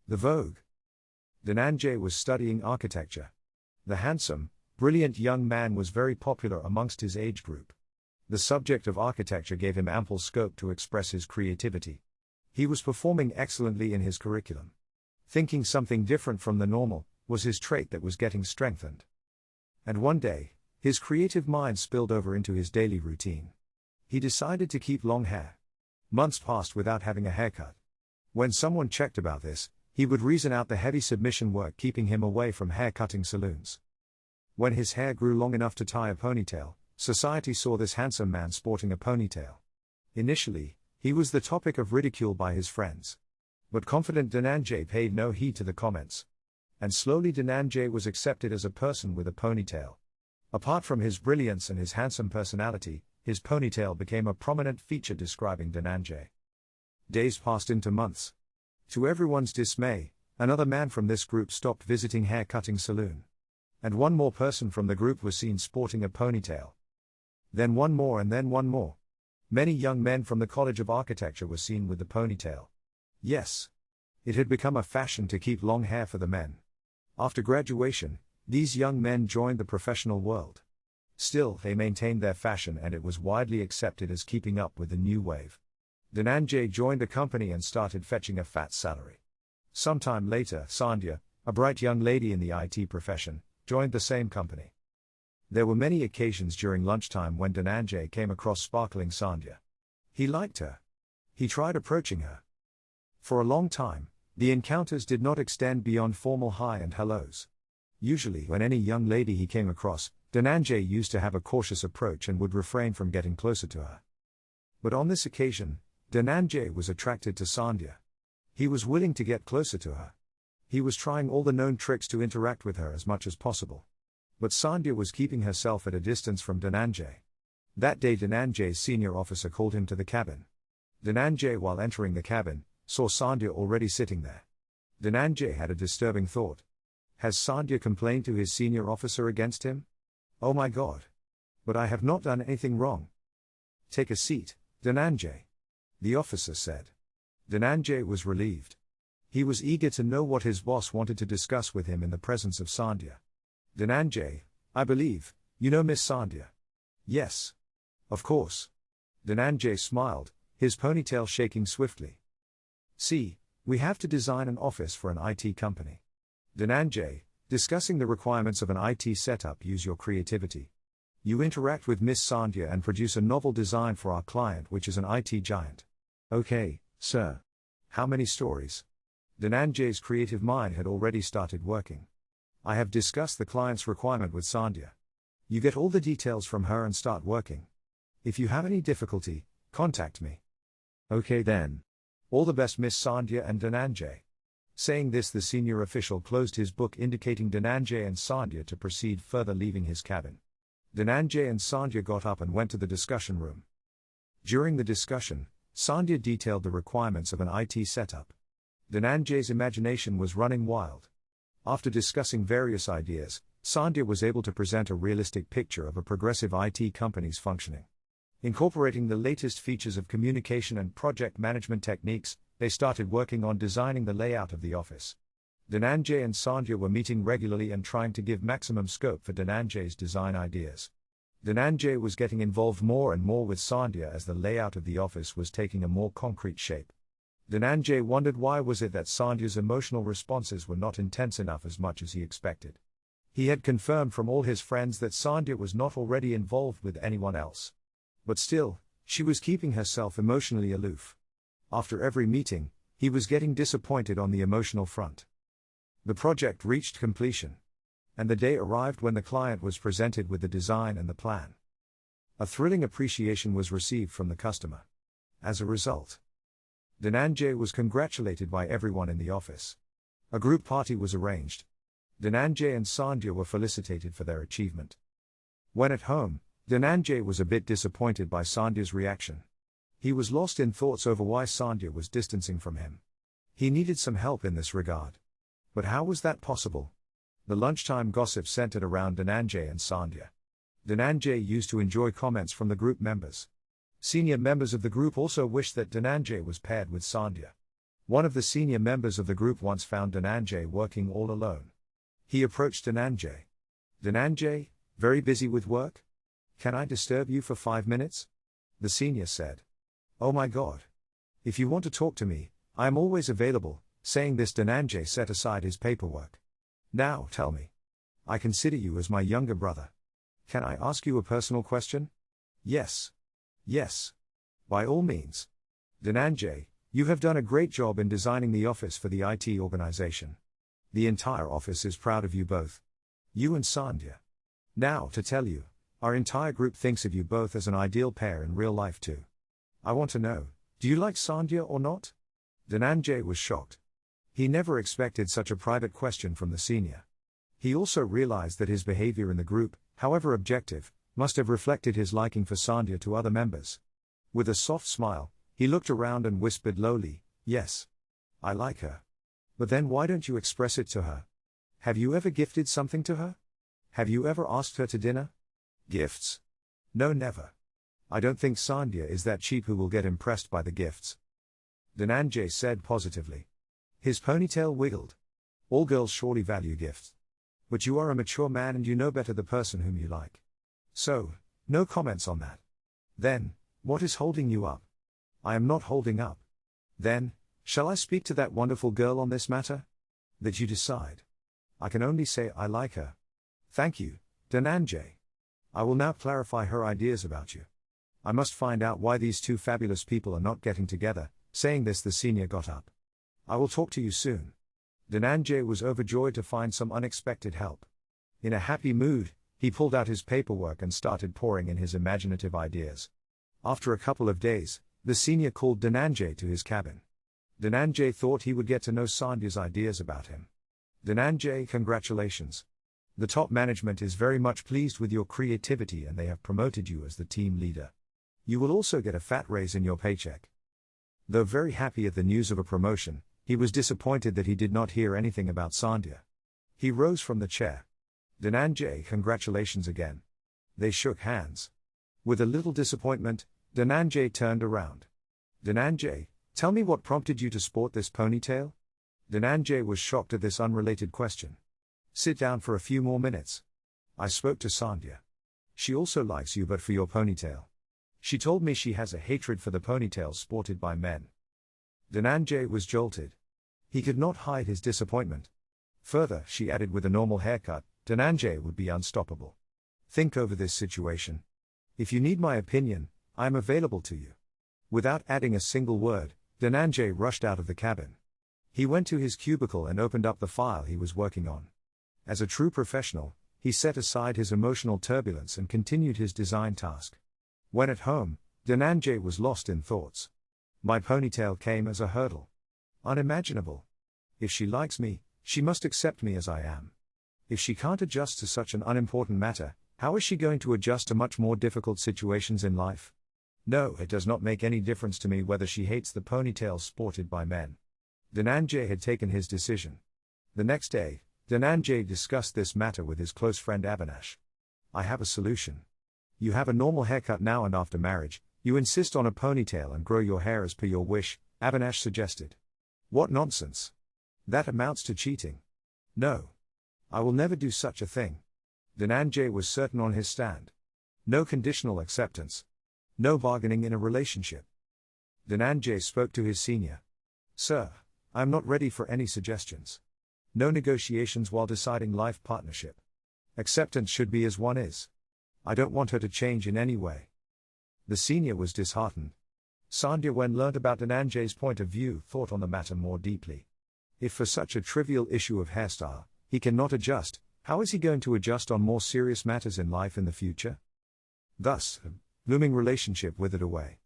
The Vogue. Dhananjay was studying architecture. The handsome, brilliant young man was very popular amongst his age group. The subject of architecture gave him ample scope to express his creativity. He was performing excellently in his curriculum. Thinking something different from the normal was his trait that was getting strengthened. And one day, his creative mind spilled over into his daily routine. He decided to keep long hair. Months passed without having a haircut. When someone checked about this, he would reason out the heavy submission work keeping him away from hair-cutting saloons. When his hair grew long enough to tie a ponytail, society saw this handsome man sporting a ponytail. Initially, he was the topic of ridicule by his friends. But confident Dhananjay paid no heed to the comments. And slowly Dhananjay was accepted as a person with a ponytail. Apart from his brilliance and his handsome personality, his ponytail became a prominent feature describing Dhananjay. Days passed into months. To everyone's dismay, another man from this group stopped visiting hair-cutting saloon. And one more person from the group was seen sporting a ponytail. Then one more and then one more. Many young men from the College of Architecture were seen with the ponytail. Yes. It had become a fashion to keep long hair for the men. After graduation, these young men joined the professional world. Still, they maintained their fashion and it was widely accepted as keeping up with the new wave. Dhananjay joined a company and started fetching a fat salary. Sometime later, Sandhya, a bright young lady in the IT profession, joined the same company. There were many occasions during lunchtime when Dhananjay came across sparkling Sandhya. He liked her. He tried approaching her. For a long time, the encounters did not extend beyond formal hi and hellos. Usually, when any young lady he came across, Dhananjay used to have a cautious approach and would refrain from getting closer to her. But on this occasion, Dhananjay was attracted to Sandhya. He was willing to get closer to her. He was trying all the known tricks to interact with her as much as possible. But Sandhya was keeping herself at a distance from Dhananjay. That day Dhananjay's senior officer called him to the cabin. Dhananjay, while entering the cabin, saw Sandhya already sitting there. Dhananjay had a disturbing thought. Has Sandhya complained to his senior officer against him? Oh my God! But I have not done anything wrong. Take a seat, Dhananjay, the officer said. Dhananjay was relieved. He was eager to know what his boss wanted to discuss with him in the presence of Sandhya. Dhananjay, I believe, you know Miss Sandhya. Yes. Of course. Dhananjay smiled, his ponytail shaking swiftly. See, we have to design an office for an IT company. Dhananjay, discussing the requirements of an IT setup, use your creativity. You interact with Miss Sandhya and produce a novel design for our client, which is an IT giant. Okay, sir. How many stories? Dhananjay's creative mind had already started working. I have discussed the client's requirement with Sandhya. You get all the details from her and start working. If you have any difficulty, contact me. Okay then. All the best, Miss Sandhya and Dhananjay. Saying this, the senior official closed his book, indicating Dhananjay and Sandhya to proceed further, leaving his cabin. Dhananjay and Sandhya got up and went to the discussion room. During the discussion, Sandhya detailed the requirements of an IT setup. Dhananjay's imagination was running wild. After discussing various ideas, Sandhya was able to present a realistic picture of a progressive IT company's functioning. Incorporating the latest features of communication and project management techniques, they started working on designing the layout of the office. Dhananjay and Sandhya were meeting regularly and trying to give maximum scope for Dhananjay's design ideas. Dhananjay was getting involved more and more with Sandhya as the layout of the office was taking a more concrete shape. Dhananjay wondered why was it that Sandhya's emotional responses were not intense enough as much as he expected. He had confirmed from all his friends that Sandhya was not already involved with anyone else. But still, she was keeping herself emotionally aloof. After every meeting, he was getting disappointed on the emotional front. The project reached completion. And the day arrived when the client was presented with the design and the plan. A thrilling appreciation was received from the customer. As a result, Dhananjay was congratulated by everyone in the office. A group party was arranged. Dhananjay and Sandhya were felicitated for their achievement. When at home, Dhananjay was a bit disappointed by Sandhya's reaction. He was lost in thoughts over why Sandhya was distancing from him. He needed some help in this regard. But how was that possible? The lunchtime gossip centered around Dhananjay and Sandhya. Dhananjay used to enjoy comments from the group members. Senior members of the group also wished that Dhananjay was paired with Sandhya. One of the senior members of the group once found Dhananjay working all alone. He approached Dhananjay. "Dhananjay, very busy with work? Can I disturb you for 5 minutes?" The senior said. "Oh my God. If you want to talk to me, I am always available." Saying this, Dhananjay set aside his paperwork. "Now, tell me. I consider you as my younger brother. Can I ask you a personal question?" "Yes. Yes. By all means." "Dhananjay, you have done a great job in designing the office for the IT organization. The entire office is proud of you both. You and Sandhya. Now, to tell you, our entire group thinks of you both as an ideal pair in real life too. I want to know, do you like Sandhya or not?" Dhananjay was shocked. He never expected such a private question from the senior. He also realized that his behavior in the group, however objective, must have reflected his liking for Sandhya to other members. With a soft smile, he looked around and whispered lowly, "Yes. I like her. But then why don't you express it to her? Have you ever gifted something to her? Have you ever asked her to dinner?" "Gifts? No, never. I don't think Sandhya is that cheap who will get impressed by the gifts," Dhananjay said positively. His ponytail wiggled. "All girls surely value gifts. But you are a mature man and you know better the person whom you like. So, no comments on that. Then, what is holding you up?" "I am not holding up." "Then, shall I speak to that wonderful girl on this matter?" "That you decide. I can only say I like her." "Thank you, Dhananjay. I will now clarify her ideas about you. I must find out why these two fabulous people are not getting together." Saying this, the senior got up. "I will talk to you soon." Dhananjay was overjoyed to find some unexpected help. In a happy mood, he pulled out his paperwork and started pouring in his imaginative ideas. After a couple of days, the senior called Dhananjay to his cabin. Dhananjay thought he would get to know Sandhya's ideas about him. "Dhananjay, congratulations. The top management is very much pleased with your creativity and they have promoted you as the team leader. You will also get a fat raise in your paycheck." Though very happy at the news of a promotion, he was disappointed that he did not hear anything about Sandhya. He rose from the chair. "Dhananjay, congratulations again." They shook hands. With a little disappointment, Dhananjay turned around. "Dhananjay, tell me what prompted you to sport this ponytail?" Dhananjay was shocked at this unrelated question. "Sit down for a few more minutes. I spoke to Sandhya. She also likes you but for your ponytail. She told me she has a hatred for the ponytails sported by men." Dhananjay was jolted. He could not hide his disappointment. Further, she added, with a normal haircut, Dhananjay would be unstoppable. "Think over this situation. If you need my opinion, I am available to you." Without adding a single word, Dhananjay rushed out of the cabin. He went to his cubicle and opened up the file he was working on. As a true professional, he set aside his emotional turbulence and continued his design task. When at home, Dhananjay was lost in thoughts. My ponytail came as a hurdle. Unimaginable. If she likes me, she must accept me as I am. If she can't adjust to such an unimportant matter, how is she going to adjust to much more difficult situations in life? No, it does not make any difference to me whether she hates the ponytails sported by men. Dhananjay had taken his decision. The next day, Dhananjay discussed this matter with his close friend Avinash. "I have a solution. You have a normal haircut now and after marriage, you insist on a ponytail and grow your hair as per your wish," Avinash suggested. "What nonsense. That amounts to cheating. No. I will never do such a thing." Dhananjay was certain on his stand. No conditional acceptance. No bargaining in a relationship. Dhananjay spoke to his senior. "Sir, I am not ready for any suggestions. No negotiations while deciding life partnership. Acceptance should be as one is. I don't want her to change in any way." The senior was disheartened. Sandhya, when learnt about Dhananjay's point of view, thought on the matter more deeply. If for such a trivial issue of hairstyle, he cannot adjust, how is he going to adjust on more serious matters in life in the future? Thus, a blooming relationship withered away.